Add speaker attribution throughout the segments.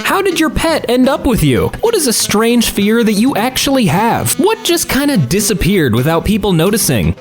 Speaker 1: How did your pet end up with you? What is a strange fear that you actually have? What just kind of disappeared without people noticing?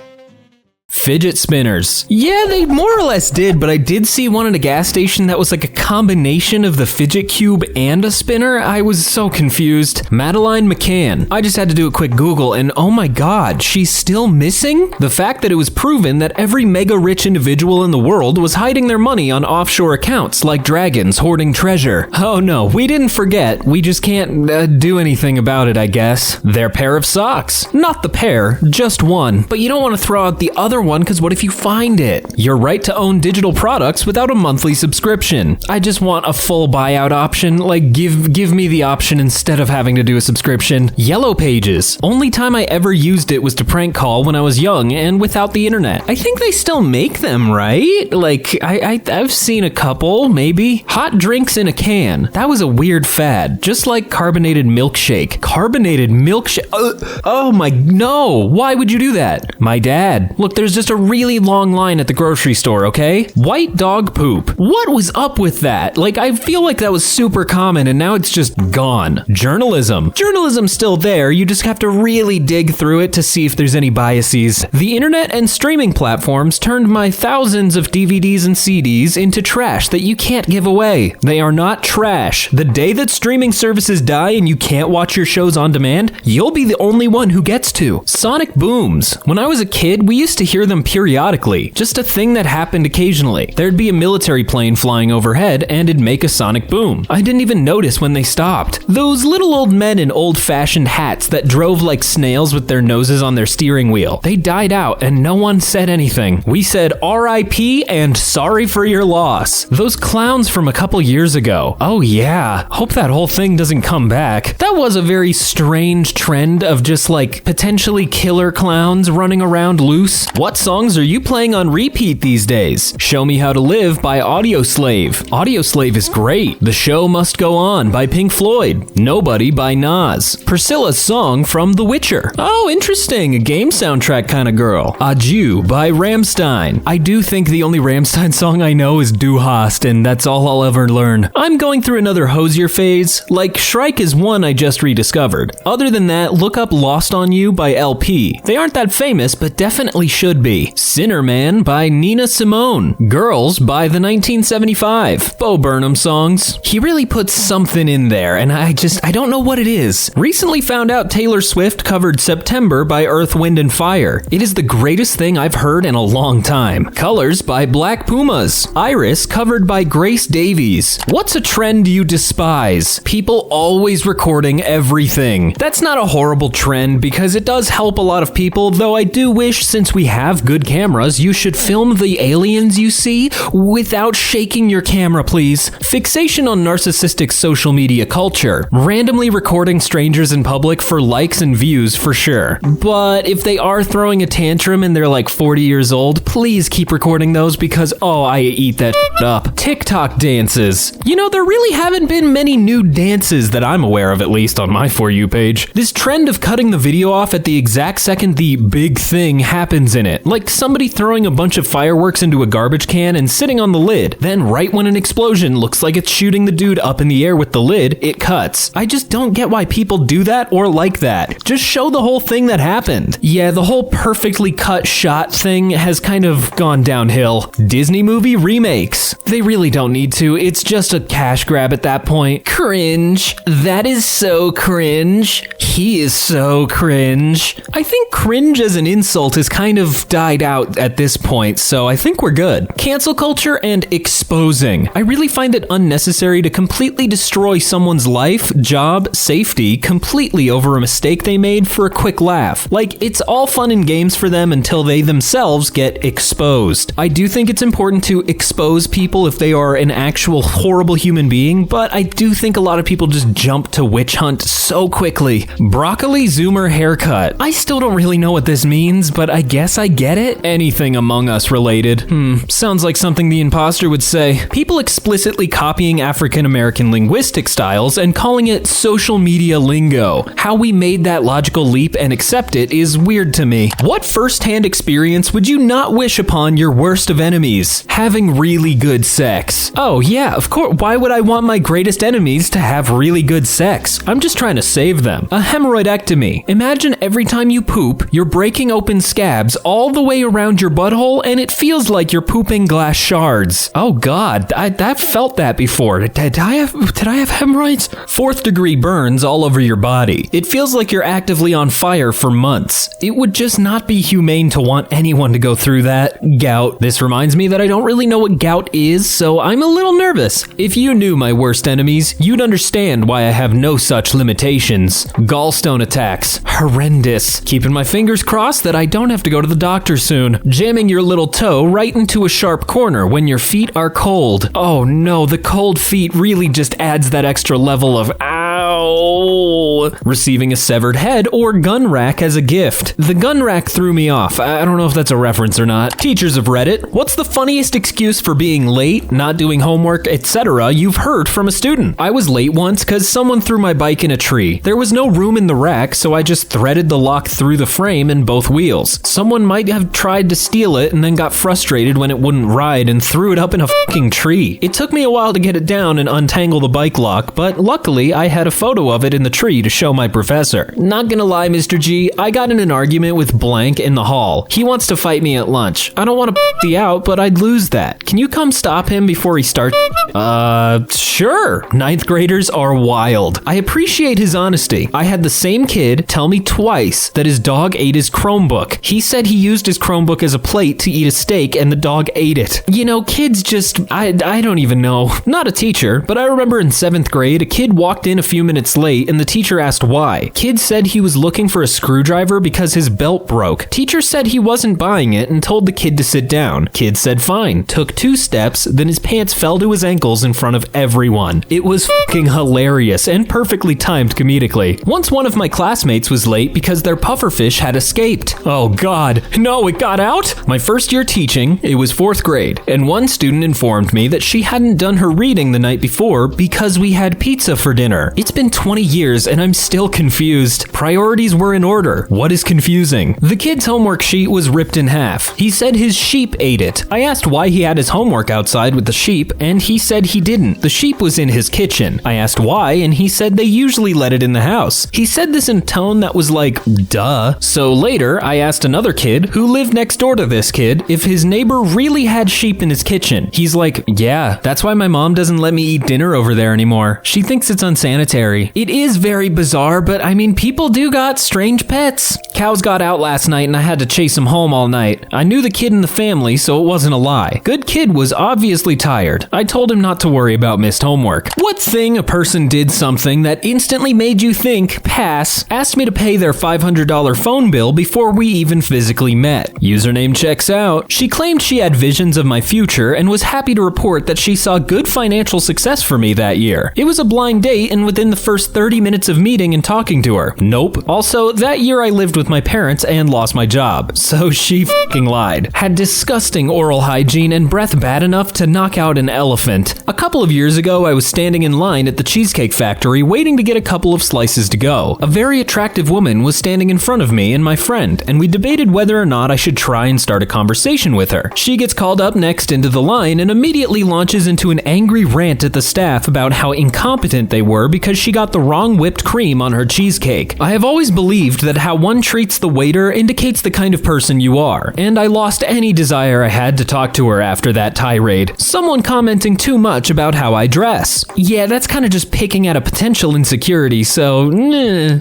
Speaker 1: Fidget spinners. Yeah, they more or less did, but I did see one at a gas station that was like a combination of the fidget cube and a spinner. I was so confused. Madeline McCann. I just had to do a quick Google and oh my god, she's still missing? The fact that it was proven that every mega rich individual in the world was hiding their money on offshore accounts like dragons hoarding treasure. Oh no, we didn't forget. We just can't do anything about it, I guess. Their pair of socks. Not the pair, just one. But you don't want to throw out the other one because what if you find it? Your right to own digital products without a monthly subscription. I just want a full buyout option. Like give me the option instead of having to do a subscription. Yellow Pages. Only time I ever used it was to prank call when I was young and without the internet. I think they still make them, right? Like I've seen a couple, maybe. Hot drinks in a can. That was a weird fad. Just like carbonated milkshake. Carbonated milkshake. Oh my, no. Why would you do that? My dad. Look, there's just a really long line at the grocery store, okay? White dog poop. What was up with that? Like, I feel like that was super common and now it's just gone. Journalism. Journalism's still there, you just have to really dig through it to see if there's any biases. The internet and streaming platforms turned my thousands of DVDs and CDs into trash that you can't give away. They are not trash. The day that streaming services die and you can't watch your shows on demand, you'll be the only one who gets to. Sonic booms. When I was a kid, we used to hear them periodically, just a thing that happened occasionally. There'd be a military plane flying overhead and it'd make a sonic boom. I didn't even notice when they stopped. Those little old men in old-fashioned hats that drove like snails with their noses on their steering wheel. They died out and no one said anything. We said RIP and sorry for your loss. Those clowns from a couple years ago. Oh yeah, hope that whole thing doesn't come back. That was a very strange trend of just like potentially killer clowns running around loose. What songs are you playing on repeat these days? Show Me How to Live by Audioslave. Audioslave is great. The Show Must Go On by Pink Floyd. Nobody by Nas. Priscilla's song from The Witcher. Oh, interesting. A game soundtrack kind of girl. Adieu by Rammstein. I do think the only Rammstein song I know is Du Hast, and that's all I'll ever learn. I'm going through another Hosier phase. Like, Shrike is one I just rediscovered. Other than that, look up Lost on You by LP. They aren't that famous, but definitely should be. Sinner Man by Nina Simone. Girls by the 1975. Bo Burnham songs. He really puts something in there, and I don't know what it is. Recently found out Taylor Swift covered September by Earth, Wind & Fire. It is the greatest thing I've heard in a long time. Colors by Black Pumas. Iris covered by Grace Davies. What's a trend you despise? People always recording everything. That's not a horrible trend because it does help a lot of people, though I do wish since we have good cameras, you should film the aliens you see without shaking your camera, please. Fixation on narcissistic social media culture. Randomly recording strangers in public for likes and views for sure. But if they are throwing a tantrum and they're like 40 years old, please keep recording those because, oh, I eat that up. TikTok dances. You know, there really haven't been many new dances that I'm aware of, at least on my For You page. This trend of cutting the video off at the exact second the big thing happens in it. Like somebody throwing a bunch of fireworks into a garbage can and sitting on the lid. Then right when an explosion looks like it's shooting the dude up in the air with the lid, it cuts. I just don't get why people do that or like that. Just show the whole thing that happened. Yeah, the whole perfectly cut shot thing has kind of gone downhill. Disney movie remakes. They really don't need to. It's just a cash grab at that point. Cringe. That is so cringe. He is so cringe. I think cringe as an insult has kind of died out at this point, so I think we're good. Cancel culture and exposing. I really find it unnecessary to completely destroy someone's life, job, safety completely over a mistake they made for a quick laugh. Like, it's all fun and games for them until they themselves get exposed. I do think it's important to expose people if they are an actual horrible human being, but I do think a lot of people just jump to witch hunt so quickly. Broccoli Zoomer haircut. I still don't really know what this means, but I guess I get it. Anything Among Us related. Sounds like something the imposter would say. People explicitly copying African American linguistic styles and calling it social media lingo. How we made that logical leap and accept it is weird to me. What first-hand experience would you not wish upon your worst of enemies? Having really good sex. Oh yeah, of course. Why would I want my greatest enemies to have really good sex? I'm just trying to save them. A hemorrhoidectomy. Imagine every time you poop, you're breaking open scabs all the way around your butthole and it feels like you're pooping glass shards. Oh god, I've felt that before. Did I have hemorrhoids? 4th degree burns all over your body. It feels like you're actively on fire for months. It would just not be humane to want anyone to go through that. Gout. This reminds me that I don't really know what gout is, so I'm a little nervous. If you knew my worst enemies, you'd understand why I have no such limitations. Gallstone attacks. Horrendous. Keeping my fingers crossed that I don't have to go to the doctor soon. Jamming your little toe right into a sharp corner when your feet are cold. Oh no, the cold feet really just adds that extra level of ow. Receiving a severed head or gun rack as a gift. The gun rack threw me off. I don't know if that's a reference or not. Teachers of Reddit, what's the funniest excuse for being late, not doing homework, etc. you've heard from a student? I was late once because someone threw my bike in a tree. There was no room in the rack, so I just threaded the lock through the frame and both wheels. Someone might have tried to steal it and then got frustrated when it wouldn't ride and threw it up in a fucking tree. It took me a while to get it down and untangle the bike lock, but luckily I had a photo of it in the tree to show my professor. Not gonna lie, Mr. G, I got in an argument with blank in the hall. He wants to fight me at lunch. I don't want to you out, but I'd lose that. Can you come stop him before he starts? Sure. 9th graders are wild. I appreciate his honesty. I had the same kid tell me twice that his dog ate his Chromebook. He said he used his Chromebook as a plate to eat a steak and the dog ate it. You know, kids just, I don't even know. Not a teacher, but I remember in 7th grade, a kid walked in a few minutes late and the teacher asked why. Kid said he was looking for a screwdriver because his belt broke. Teacher said he wasn't buying it and told the kid to sit down. Kid said fine. Took 2 steps, then his pants fell to his ankles in front of everyone. It was fucking hilarious and perfectly timed comedically. Once one of my classmates was late because their pufferfish had escaped. Oh god, no, it got out? My first year teaching, it was 4th grade, and one student informed me that she hadn't done her reading the night before because we had pizza for dinner. It's been 20 years and I'm still confused. Priorities were in order. What is confusing? The kid's homework sheet was ripped in half. He said his sheep ate it. I asked why he had his homework outside with the sheep, and he said he didn't. The sheep was in his kitchen. I asked why, and he said they usually let it in the house. He said this in a tone that was like, duh. So later, I asked another kid who lived next door to this kid if his neighbor really had sheep in his kitchen. He's like, yeah, that's why my mom doesn't let me eat dinner over there anymore. She thinks it's unsanitary. It is very bizarre, but I mean, people do got strange pets. Cows got out last night and I had to chase them home all night. I knew the kid in the family, so it wasn't a lie. Good kid was obviously tired. I told him not to worry about missed homework. What thing a person did something that instantly made you think, pass, asked me to pay their $500 phone bill before we even physically met. Username checks out. She claimed she had visions of my future and was happy to report that she saw good financial success for me that year. It was a blind date and within the first 30 minutes of meeting and talking to her. Nope. Also, that year I lived with my parents and lost my job. So she fucking lied. Had disgusting oral hygiene and breath bad enough to knock out an elephant. A couple of years ago, I was standing in line at the Cheesecake Factory waiting to get a couple of slices to go. A very attractive woman was standing in front of me and my friend, and we debated whether or not I should try and start a conversation with her. She gets called up next into the line and immediately launches into an angry rant at the staff about how incompetent they were because she got the wrong whipped cream on her cheesecake. I have always believed that how one treats the waiter indicates the kind of person you are, and I lost any desire I had to talk to her after that tirade. Someone commenting too much about how I dress. Yeah, that's kind of just picking at a potential insecurity, so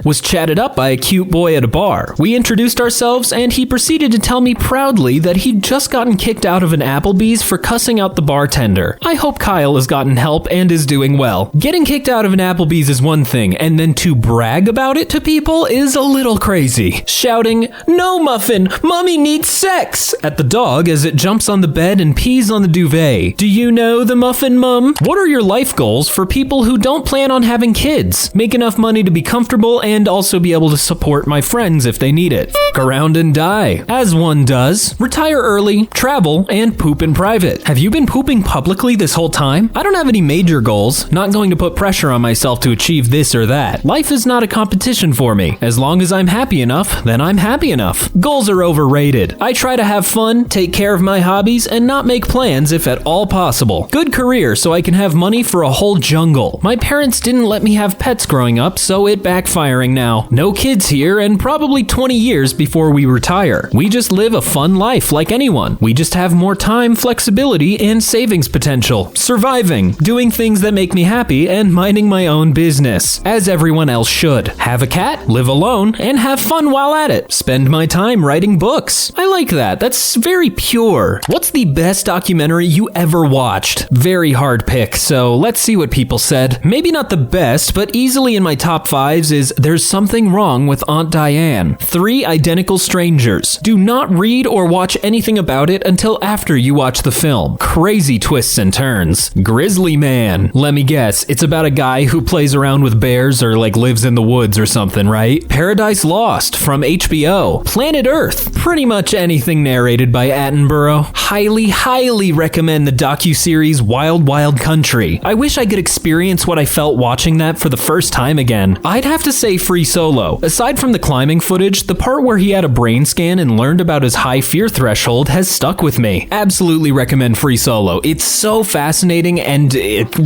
Speaker 1: was chatted up by a cute boy at a bar. We introduced ourselves and he proceeded to tell me proudly that he'd just gotten kicked out of an Applebee's for cussing out the bartender. I hope Kyle has gotten help and is doing well. Getting kicked out of an Applebee's is one thing, and then to brag about it to people is a little crazy. Shouting, "No, Muffin, Mommy needs sex," at the dog as it jumps on the bed and pees on the duvet. Do you know the Muffin Mum? What are your life goals for people who don't plan on having kids? Make enough money to be comfortable and also be able to support my friends if they need it. F*** around and die, as one does. Retire early, travel, and poop in private. Have you been pooping publicly this whole time? I don't have any major goals. Not going to put pressure on myself to achieve this or that. Life is not a competition for me. As long as I'm happy enough, then I'm happy enough. Goals are overrated. I try to have fun, take care of my hobbies, and not make plans if at all possible. Good career so I can have money for a whole jungle. My parents didn't let me have pets growing up, so it backfiring now. No kids here and probably 20 years before we retire. We just live a fun life like anyone. We just have more time, flexibility, and savings potential. Surviving, doing things that make me happy, and minding my own business, as everyone else should. Have a cat, live alone, and have fun while at it. Spend my time writing books. I like that. That's very pure. What's the best documentary you ever watched? Very hard pick, so let's see what people said. Maybe not the best, but easily in my top 5s is There's Something Wrong with Aunt Diane. 3 Identical Strangers. Do not read or watch anything about it until after you watch the film. Crazy twists and turns. Grizzly Man. Let me guess, it's about a guy who plays around with bears or like lives in the woods or something, right? Paradise Lost from HBO. Planet Earth. Pretty much anything narrated by Attenborough. Highly recommend the docuseries Wild Wild Country. I wish I could experience what I felt watching that for the first time again. I'd have to say Free Solo. Aside from the climbing footage, the part where he had a brain scan and learned about his high fear threshold has stuck with me. Absolutely recommend Free Solo. It's so fascinating and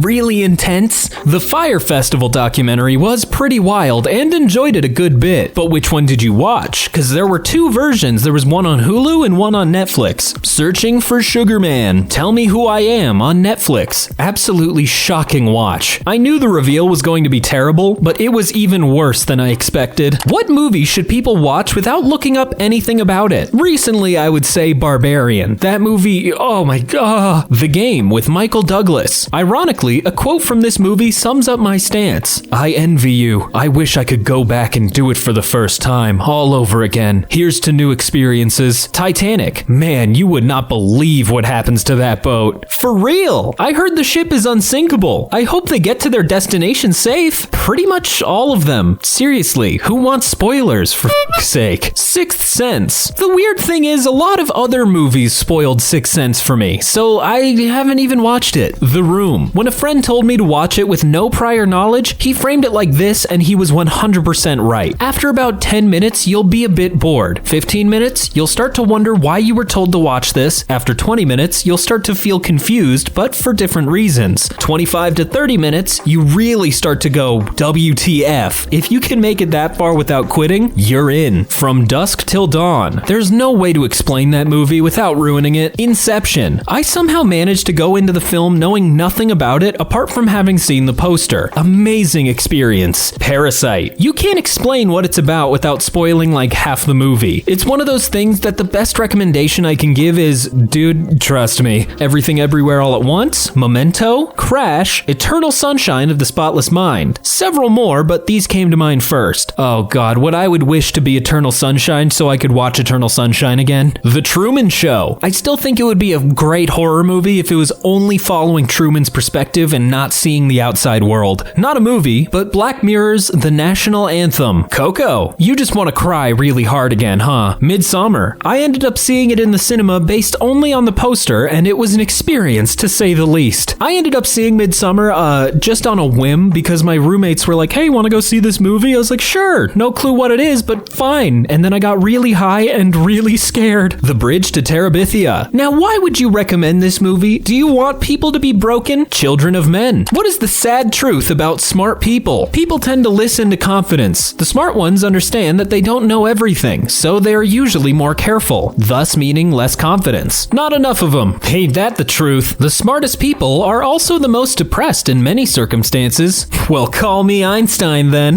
Speaker 1: really intense. The Fire Festival documentary was pretty wild and enjoyed it a good bit. But which one did you watch? Because there were 2 versions. There was one on Hulu and one on Netflix. Searching for Sugar Man. Tell Me Who I Am on Netflix. Absolutely shocking watch. I knew the reveal was going to be terrible, but it was even worse than I expected. What movie should people watch without looking up anything about it? Recently, I would say Barbarian. That movie, oh my god. The Game with Michael Douglas. Ironically, a quote from this movie sums up my stance. I envy you. I wish I could go back and do it for the first time, all over again. Here's to new experiences. Titanic. Man, you would not believe what happens to that boat. For real. I heard the ship is unsinkable. I hope they get to their destination safe. Pretty much all of them. Seriously, who wants spoilers for f***'s sake? Sixth Sense. The weird thing is a lot of other movies spoiled Sixth Sense for me, so I haven't even watched it. The Room. When a friend told me to watch it with no prior knowledge, he framed it like this and he was 100% right. After about 10 minutes, you'll be a bit bored. 15 minutes, you'll start to wonder why you were told to watch this. After 20 minutes, you'll start to feel confused, but for different reasons. 25 to 30 minutes, you really start to go, WTF. If you can make it that far without quitting, you're in. From dusk till dawn. There's no way to explain that movie without ruining it. Inception. I somehow managed to go into the film knowing nothing about it apart from having seen the poster. Amazing experience. Parasite. You can't explain what it's about without spoiling like half the movie. It's one of those things that the best recommendation I can give is, dude, trust me. Everything Everywhere All at Once, Memento, Crash, Eternal Sunshine of the Spotless Mind. Several more, but these came to mind first. Oh god, what I would wish to be Eternal Sunshine so I could watch Eternal Sunshine again. The Truman Show. I still think it would be a great horror movie if it was only following Truman's perspective and not seeing the outside world. Not a movie, but Black Mirror's The National Anthem. Coco. You just want to cry really hard again, huh? Midsummer. I ended up seeing it in the cinema based only on the poster, and it was an experience to say the least. I ended up seeing Midsummer just on a whim because my roommates were like, hey, want to go see this movie? I was like, sure. No clue what it is, but fine. And then I got really high and really scared. The Bridge to Terabithia. Now, why would you recommend this movie? Do you want people to be broken? Children of Men. What is the sad truth about smart people? People tend to listen to confidence. The smart ones understand that they don't know everything, so they're usually more careful, thus meaning less confidence. Not enough of them. Ain't that the truth? The smartest people are also the most depressed in many circumstances. Well, call me Einstein then.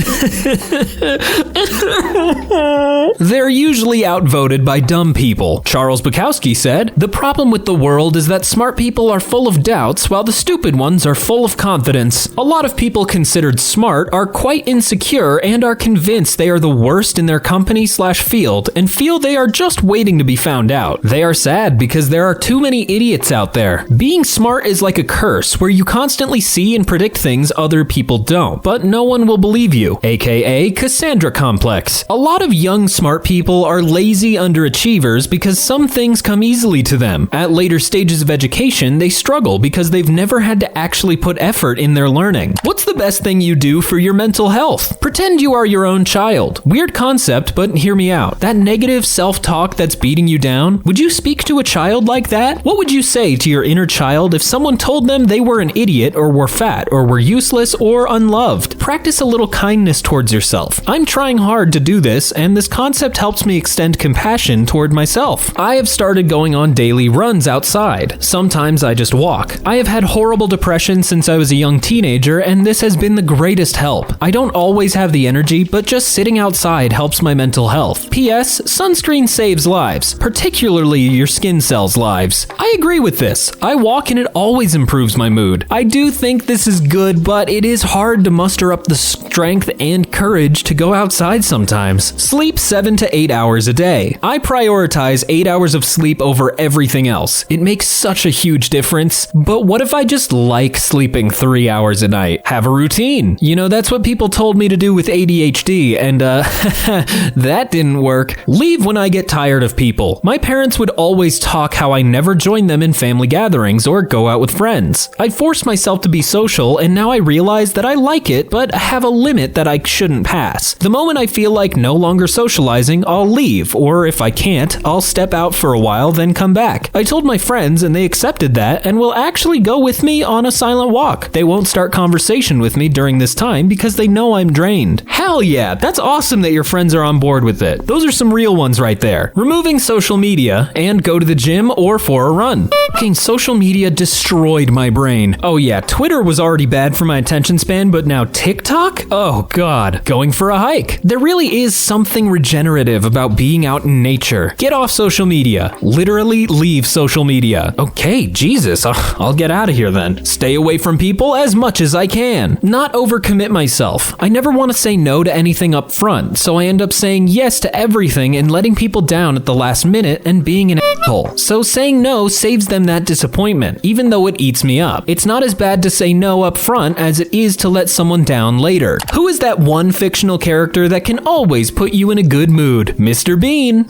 Speaker 1: They're usually outvoted by dumb people. Charles Bukowski said, the problem with the world is that smart people are full of doubts while the stupid ones are full of confidence. A lot of people considered smart smart are quite insecure and are convinced they are the worst in their company/field and feel they are just waiting to be found out. They are sad because there are too many idiots out there. Being smart is like a curse where you constantly see and predict things other people don't, but no one will believe you, aka Cassandra complex. A lot of young smart people are lazy underachievers because some things come easily to them. At later stages of education, they struggle because they've never had to actually put effort in their learning. What's the best thing you do for your mental health? Pretend you are your own child. Weird concept, but hear me out. That negative self-talk that's beating you down, would you speak to a child like that? What would you say to your inner child if someone told them they were an idiot or were fat or were useless or unloved? Practice a little kindness towards yourself. I'm trying hard to do this, and this concept helps me extend compassion toward myself. I have started going on daily runs outside. Sometimes I just walk. I have had horrible depression since I was a young teenager, and this has been the greatest help. I don't always have the energy, but just sitting outside helps my mental health. P.S. Sunscreen saves lives, particularly your skin cells' lives. I agree with this. I walk and it always improves my mood. I do think this is good, but it is hard to muster up the strength and courage to go outside sometimes. Sleep 7 to 8 hours a day. I prioritize 8 hours of sleep over everything else. It makes such a huge difference. But what if I just like sleeping 3 hours a night? Have a routine. You know, that's what people told me to do with ADHD, and that didn't work. Leave when I get tired of people. My parents would always talk how I never join them in family gatherings or go out with friends. I forced myself to be social, and now I realize that I like it, but have a limit that I shouldn't pass. The moment I feel like no longer socializing, I'll leave, or if I can't, I'll step out for a while, then come back. I told my friends, and they accepted that, and will actually go with me on a silent walk. They won't start conversation with me during this time because they know I'm drained. Hell yeah, that's awesome that your friends are on board with it. Those are some real ones right there. Removing social media and go to the gym or for a run. Fucking social media destroyed my brain. Oh yeah, Twitter was already bad for my attention span, but now TikTok? Oh god. Going for a hike. There really is something regenerative about being out in nature. Get off social media. Literally leave social media. Okay, Jesus, I'll get out of here then. Stay away from people as much as I can. Not overcommit myself. I never want to say no to anything up front, so I end up saying yes to everything and letting people down at the last minute and being an asshole. So saying no saves them that disappointment, even though it eats me up. It's not as bad to say no up front as it is to let someone down later. Who is that one fictional character that can always put you in a good mood? Mr. Bean.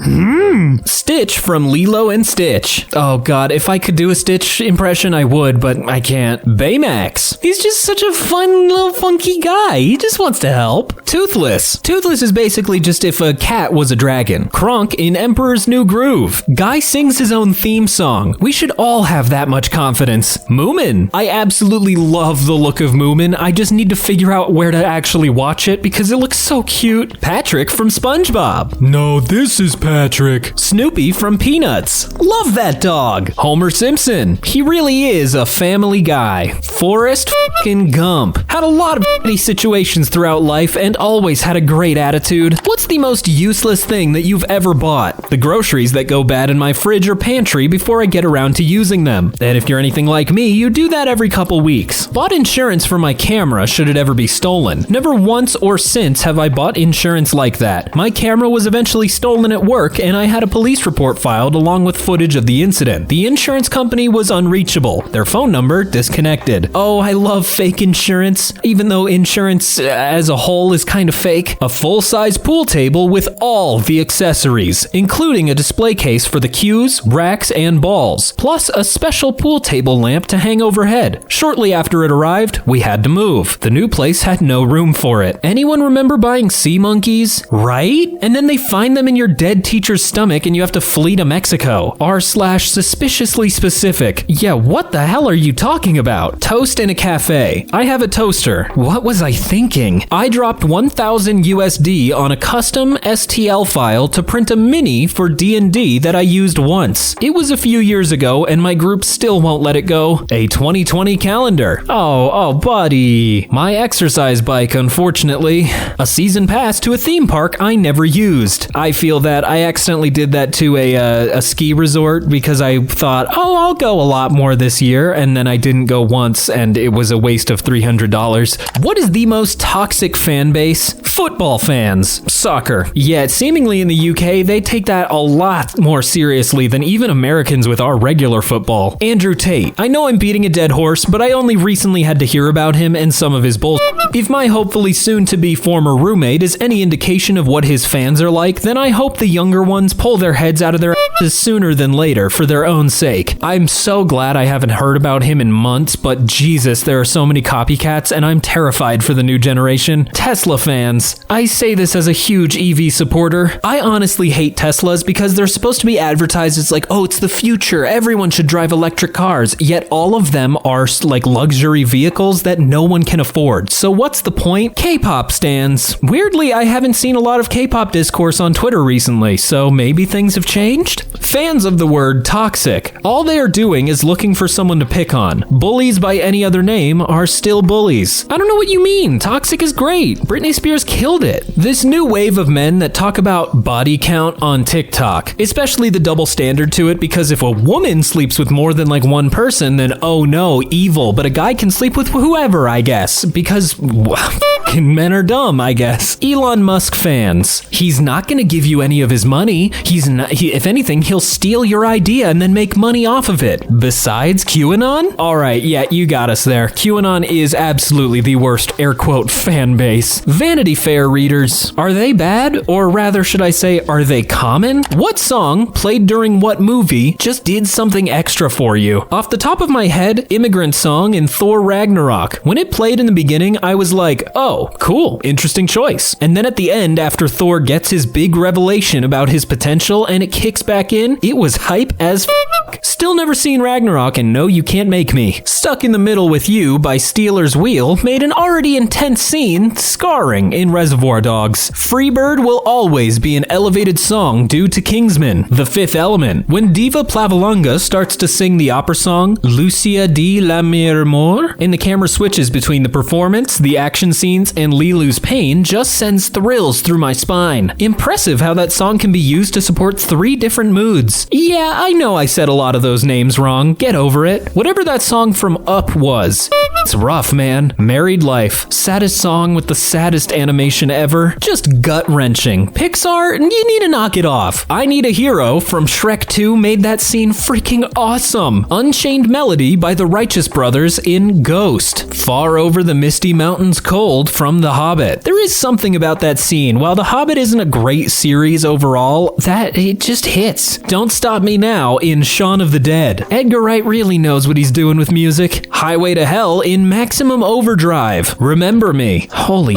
Speaker 1: Stitch from Lilo and Stitch. Oh god, if I could do a Stitch impression, I would, but I can't. Baymax. He's just such a fun little funky guy. He just wants to help. Toothless. Toothless is basically just if a cat was a dragon. Kronk in Emperor's New Groove. Guy sings his own theme song. We should all have that much confidence. Moomin. I absolutely love the look of Moomin. I just need to figure out where to actually watch it because it looks so cute. Patrick from SpongeBob. No, this is Patrick. Snoopy from Peanuts. Love that dog. Homer Simpson. He really is a family guy. Forrest f***ing Gump. Had a lot of shitty situations throughout life and always had a great attitude. What's the most useless thing that you've ever bought? The groceries that go bad in my fridge or pantry before I get around to using them. And if you're anything like me, you do that every couple weeks. Bought insurance for my camera should it ever be stolen. Never once or since have I bought insurance like that. My camera was eventually stolen at work and I had a police report filed along with footage of the incident. The insurance company was unreachable. Their phone number disconnected. Oh, I love fake insurance, even though insurance as a whole is kind of fake. A full-size pool table with all the accessories, including a display case for the cues, racks, and balls, plus a special pool table lamp to hang overhead. Shortly after it arrived, we had to move. The new place had no room for it. Anyone remember buying sea monkeys? Right? And then they find them in your dead teacher's stomach and you have to flee to Mexico. r/suspiciously specific. Yeah, what the hell are you talking about? Toast in a cafe. I have a toaster. What was I thinking? I dropped $1 $1,000 USD on a custom STL file to print a mini for D&D that I used once. It was a few years ago and my group still won't let it go. A 2020 calendar. Oh, buddy. My exercise bike, unfortunately. A season pass to a theme park I never used. I feel that I accidentally did that to a ski resort because I thought, I'll go a lot more this year, and then I didn't go once and it was a waste of $300. What is the most toxic fan base? Football fans. Soccer. Yet, seemingly in the UK, they take that a lot more seriously than even Americans with our regular football. Andrew Tate. I know I'm beating a dead horse, but I only recently had to hear about him and some of his bullshit. If my hopefully soon-to-be former roommate is any indication of what his fans are like, then I hope the younger ones pull their heads out of their asses sooner than later for their own sake. I'm so glad I haven't heard about him in months, but Jesus, there are so many copycats and I'm terrified for the new generation. Tesla fans. I say this as a huge EV supporter. I honestly hate Teslas because they're supposed to be advertised as like, it's the future, everyone should drive electric cars, yet all of them are like luxury vehicles that no one can afford. So what's the point? K-pop stans. Weirdly, I haven't seen a lot of K-pop discourse on Twitter recently, so maybe things have changed? Fans of the word toxic. All they are doing is looking for someone to pick on. Bullies by any other name are still bullies. I don't know what you mean. Toxic is great. Britney Spears killed it. This new wave of men that talk about body count on TikTok, especially the double standard to it, because if a woman sleeps with more than like one person, then oh no, evil. But a guy can sleep with whoever, I guess, because men are dumb, I guess. Elon Musk fans. He's not going to give you any of his money. If anything, he'll steal your idea and then make money off of it. Besides QAnon? Alright, yeah, you got us there. QAnon is absolutely the worst air quote fan base. Vanity Fair readers. Are they bad? Or rather, should I say, are they common? What song, played during what movie, just did something extra for you? Off the top of my head, Immigrant Song in Thor Ragnarok. When it played in the beginning, I was like, oh, cool, interesting choice. And then at the end, after Thor gets his big revelation about his potential and it kicks back in, it was hype as f***. Still never seen Ragnarok, and no, you can't make me. Stuck in the Middle with You by Steeler's Wheel made an already intense scene scarring in Reservoir Dogs. Freebird will always be an elevated song due to Kingsman. The Fifth Element. When Diva Plavalunga starts to sing the opera song Lucia di la Miramor, and the camera switches between the performance, the action scenes, and Lilu's pain, just sends thrills through my spine. Impressive how that song can be used to support 3 different moods. Yeah, I know I said a lot of those names wrong. Get over it. Whatever that song from Up was. It's rough, man. Married Life. Saddest song with the saddest animation ever. Just gut-wrenching. Pixar, you need to knock it off. I Need a Hero from Shrek 2 made that scene freaking awesome. Unchained Melody by the Righteous Brothers in Ghost. Far Over the Misty Mountains Cold from The Hobbit. There is something about that scene. While The Hobbit isn't a great series overall, that it just hits. Don't Stop Me Now in Shaun of the Dead. Edgar Wright really knows what he's doing with music. Highway to Hell in Maximum Overdrive. Remember Me. Holy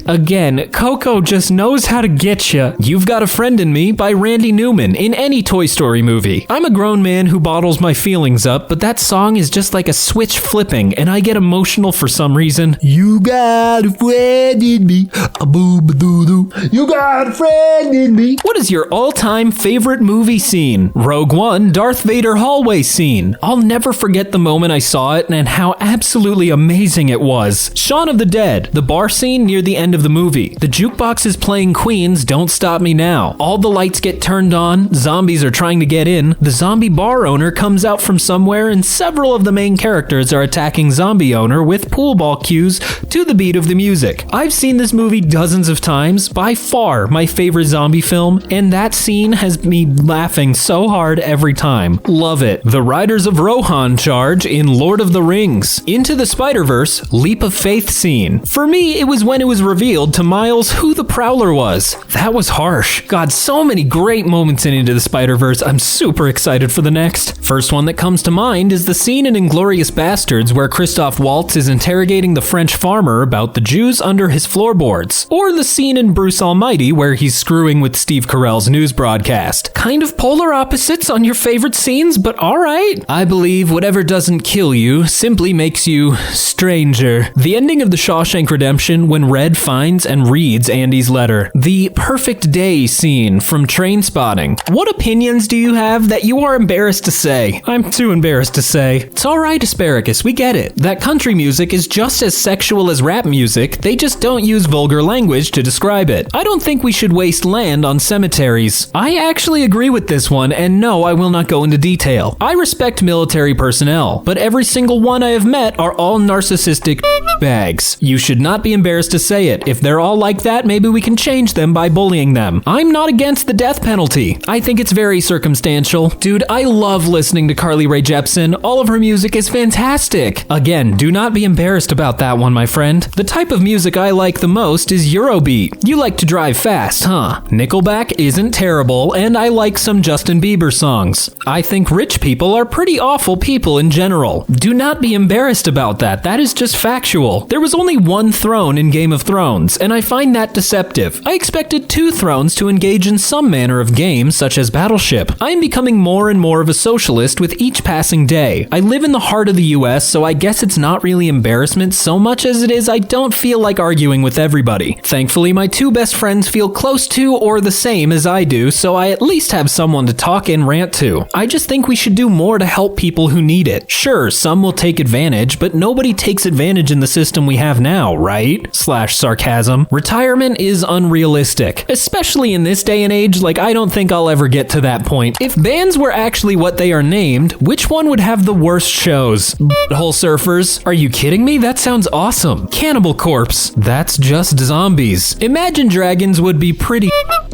Speaker 1: Again, Coco just knows how to get ya. You've Got a Friend in Me by Randy Newman in any Toy Story movie. I'm a grown man who bottles my feelings up, but that song is just like a switch flipping, and I get emotional for some reason. You got a friend in me, a boo-ba-doo-doo. You got a friend in me. What is your all-time favorite movie scene? Rogue One, Darth Vader hallway scene. I'll never forget the moment I saw it and how absolutely amazing it was. Shaun of the Dead, the bar scene near the end of the movie. The jukebox is playing Queen's Don't Stop Me Now. All the lights get turned on, zombies are trying to get in, the zombie bar owner comes out from somewhere, and several of the main characters are attacking zombie owner with pool ball cues to the beat of the music. I've seen this movie dozens of times, by far my favorite zombie film, and that scene has me laughing so hard every time. Love it. The Riders of Rohan charge in Lord of the Rings. Into the Spider-Verse, Leap of Faith scene. For me, it was when it was revealed to Miles who the Prowler was. That was harsh. God, so many great moments in Into the Spider-Verse. I'm super excited for the next. First one that comes to mind is the scene in Inglourious Bastards where Christoph Waltz is interrogating the French farmer about the Jews under his floorboards. Or the scene in Bruce Almighty where he's screwing with Steve Carell's news broadcast. Kind of polar opposites on your favorite scenes, but alright. I believe whatever doesn't kill you simply makes you stranger. The ending of The Shawshank Redemption when Red finds and reads Andy's letter. The perfect day scene from Trainspotting. What opinions do you have that you are embarrassed to say? I'm too embarrassed to say. It's alright, Asparagus, we get it. That country music is just as sexual as rap music, they just don't use vulgar language to describe it. I don't think we should waste land on cemeteries. I actually agree with this one, and no, I will not go into detail. I respect military personnel, but every single one I have met are all narcissistic bags. You should not be embarrassed to say it. If they're all like that, maybe we can change them by bullying them. I'm not against the death penalty. I think it's very circumstantial. Dude, I love listening to Carly Rae Jepsen. All of her music is fantastic. Again, do not be embarrassed about that one, my friend. The type of music I like the most is Eurobeat. You like to drive fast, huh? Nickelback isn't terrible, and I like some Justin Bieber songs. I think rich people are pretty awful people in general. Do not be embarrassed about that. That is just factual. There was only one throne in Game of Thrones, and I find that deceptive. I expected 2 thrones to engage in some manner of game, such as Battleship. I am becoming more and more of a socialist with each passing day. I live in the heart of the US, so I guess it's not really embarrassment so much as it is I don't feel like arguing with everybody. Thankfully, my 2 best friends feel close to or the same as I do, so I at least have someone to talk and rant to. I just think we should do more to help people who need it. Sure, some will take advantage, but nobody takes advantage in the system we have now, right? /sarcasm. Retirement is unrealistic, especially in this day and age. Like, I don't think I'll ever get to that point. If bands were actually what they are named, which one would have the worst shows? Butthole Surfers? Are you kidding me? That sounds awesome. Cannibal Corpse? That's just zombies. Imagine Dragons would be pretty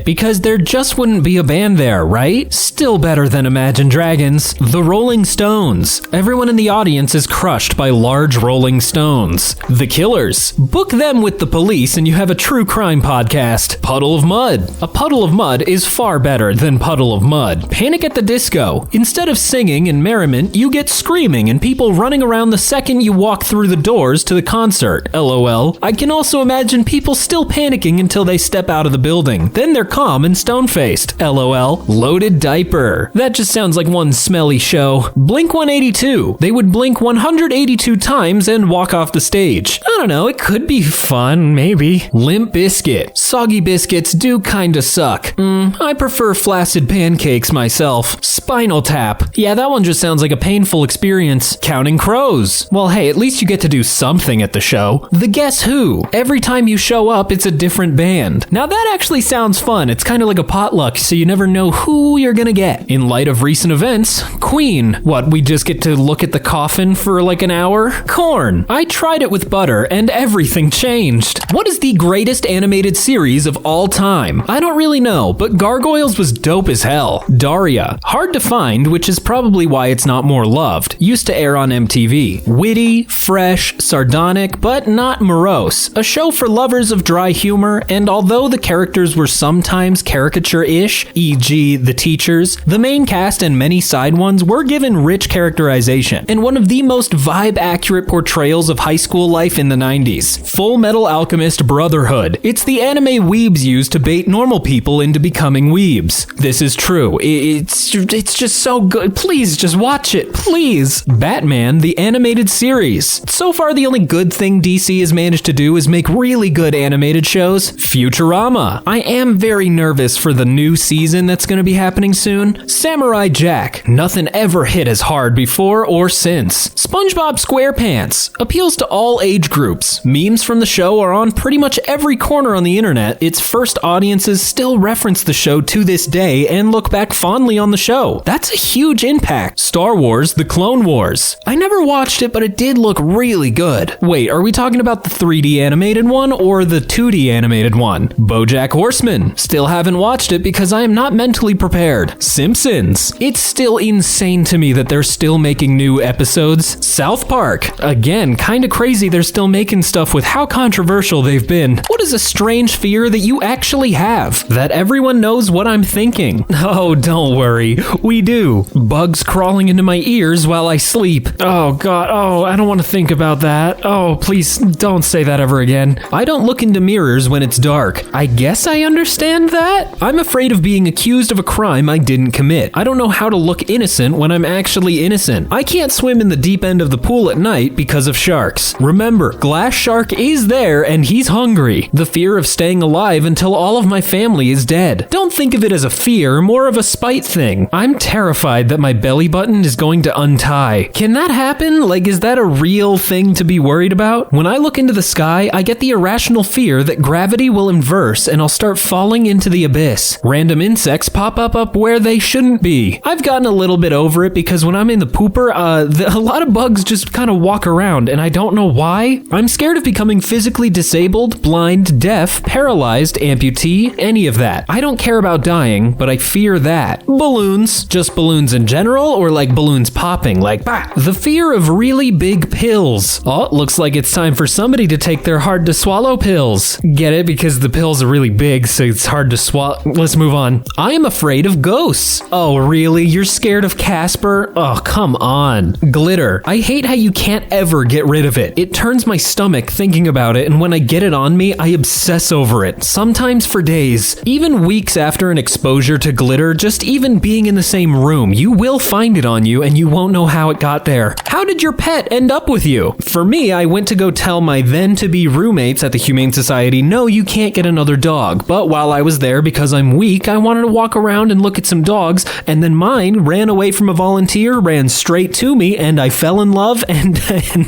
Speaker 1: because there just wouldn't be a band there, right? Still better than Imagine Dragons. The Rolling Stones. Everyone in the audience is crushed by large rolling stones. The Killers. Book them with the police and you have a true crime podcast. Puddle of Mud. A puddle of mud is far better than Puddle of Mud. Panic at the Disco. Instead of singing and merriment, you get screaming and people running around the second you walk through the doors to the concert. LOL. I can also imagine people still panicking until they step out of the building. Then they're calm and stone-faced. LOL. Loaded Diaper. That just sounds like one smelly show. Blink 182. They would blink 182 times and walk off the stage. I don't know, it could be fun, maybe. Limp Bizkit. Soggy biscuits do kinda suck. I prefer flaccid pancakes myself. Spinal Tap. Yeah, that one just sounds like a painful experience. Counting Crows. Well, hey, at least you get to do something at the show. The Guess Who. Every time you show up, it's a different band. Now that actually sounds fun. It's kind of like a potluck, so you never know who you're gonna get. In light of recent events, Queen. What, we just get to look at the coffin for like an hour? Korn. I tried it with butter, and everything changed. What is the greatest animated series of all time? I don't really know, but Gargoyles was dope as hell. Daria. Hard to find, which is probably why it's not more loved. Used to air on MTV. Witty, fresh, sardonic, but not morose. A show for lovers of dry humor, and although the characters were sometimes caricature-ish, e.g. the teachers, the main cast and many side ones were given rich characterization, and one of the most vibe-accurate portrayals of high school life in the 90s. Full Metal Alchemist Brotherhood. It's the anime weebs use to bait normal people into becoming weebs. This is true. It's just so good. Please, just watch it. Please. Batman, the animated series. So far, the only good thing DC has managed to do is make really good animated shows. Futurama. I am very nervous for the new season that's going to be happening soon. Samurai Jack. Nothing ever hit as hard before or since. SpongeBob SquarePants. Appeals to all age groups. Memes from the show are on pretty much every corner on the internet. Its first audiences still reference the show to this day and look back fondly on the show. That's a huge impact. Star Wars: The Clone Wars. I never watched it, but it did look really good. Wait, are we talking about the 3D animated one or the 2D animated one? BoJack Horseman. Still haven't watched it because I am not mentally prepared. Simpsons. It's still insane to me that they're still making new episodes. South Park. Again, kinda crazy they're still making stuff with how controversial they've been. What is a strange fear that you actually have? That everyone knows what I'm thinking. Oh, don't worry. We do. Bugs crawling into my ears while I sleep. Oh god, I don't want to think about that. Please don't say that ever again. I don't look into mirrors when it's dark. I guess I understand understand that. I'm afraid of being accused of a crime I didn't commit. I don't know how to look innocent when I'm actually innocent. I can't swim in the deep end of the pool at night because of sharks. Remember, Glass Shark is there and he's hungry. The fear of staying alive until all of my family is dead. Don't think of it as a fear, more of a spite thing. I'm terrified that my belly button is going to untie. Can that happen? Like, is that a real thing to be worried about? When I look into the sky, I get the irrational fear that gravity will inverse and I'll start falling into the abyss. Random insects pop up where they shouldn't be. I've gotten a little bit over it because when I'm in the pooper, a lot of bugs just kind of walk around and I don't know why. I'm scared of becoming physically disabled, blind, deaf, paralyzed, amputee, any of that. I don't care about dying, but I fear that. Balloons. Just balloons in general or like balloons popping, like bah. The fear of really big pills. Oh, looks like it's time for somebody to take their hard to swallow pills. Get it? Because the pills are really big, so it's hard to swallow. Let's move on. I am afraid of ghosts. Oh, really? You're scared of Casper? Oh, come on. Glitter. I hate how you can't ever get rid of it. It turns my stomach thinking about it, and when I get it on me, I obsess over it. Sometimes for days. Even weeks after an exposure to glitter, just even being in the same room, you will find it on you and you won't know how it got there. How did your pet end up with you? For me, I went to go tell my then-to-be roommates at the Humane Society, no, you can't get another dog. But while I was there, because I'm weak, I wanted to walk around and look at some dogs, and then mine ran away from a volunteer, ran straight to me, and I fell in love, and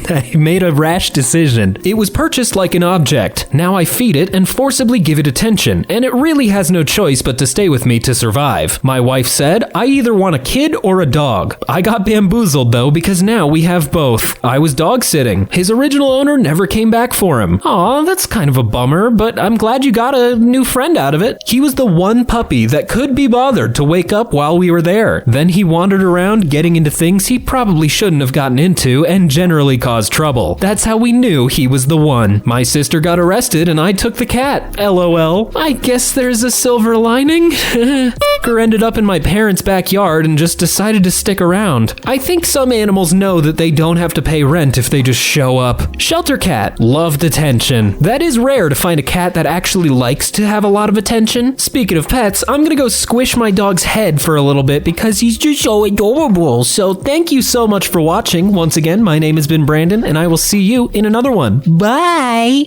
Speaker 1: I made a rash decision. It was purchased like an object. Now I feed it and forcibly give it attention, and it really has no choice but to stay with me to survive. My wife said, I either want a kid or a dog. I got bamboozled though, because now we have both. I was dog sitting. His original owner never came back for him. Aw, that's kind of a bummer, but I'm glad you got a new friend out of it. He was the one puppy that could be bothered to wake up while we were there. Then he wandered around getting into things he probably shouldn't have gotten into and generally caused trouble. That's how we knew he was the one. My sister got arrested and I took the cat. LOL. I guess there's a silver lining. Fucker ended up in my parents' backyard and just decided to stick around. I think some animals know that they don't have to pay rent if they just show up. Shelter cat. Loved attention. That is rare to find a cat that actually likes to have a lot of attention. Speaking of pets, I'm gonna go squish my dog's head for a little bit because he's just so adorable. So thank you so much for watching. Once again, my name has been Brandon and I will see you in another one. Bye!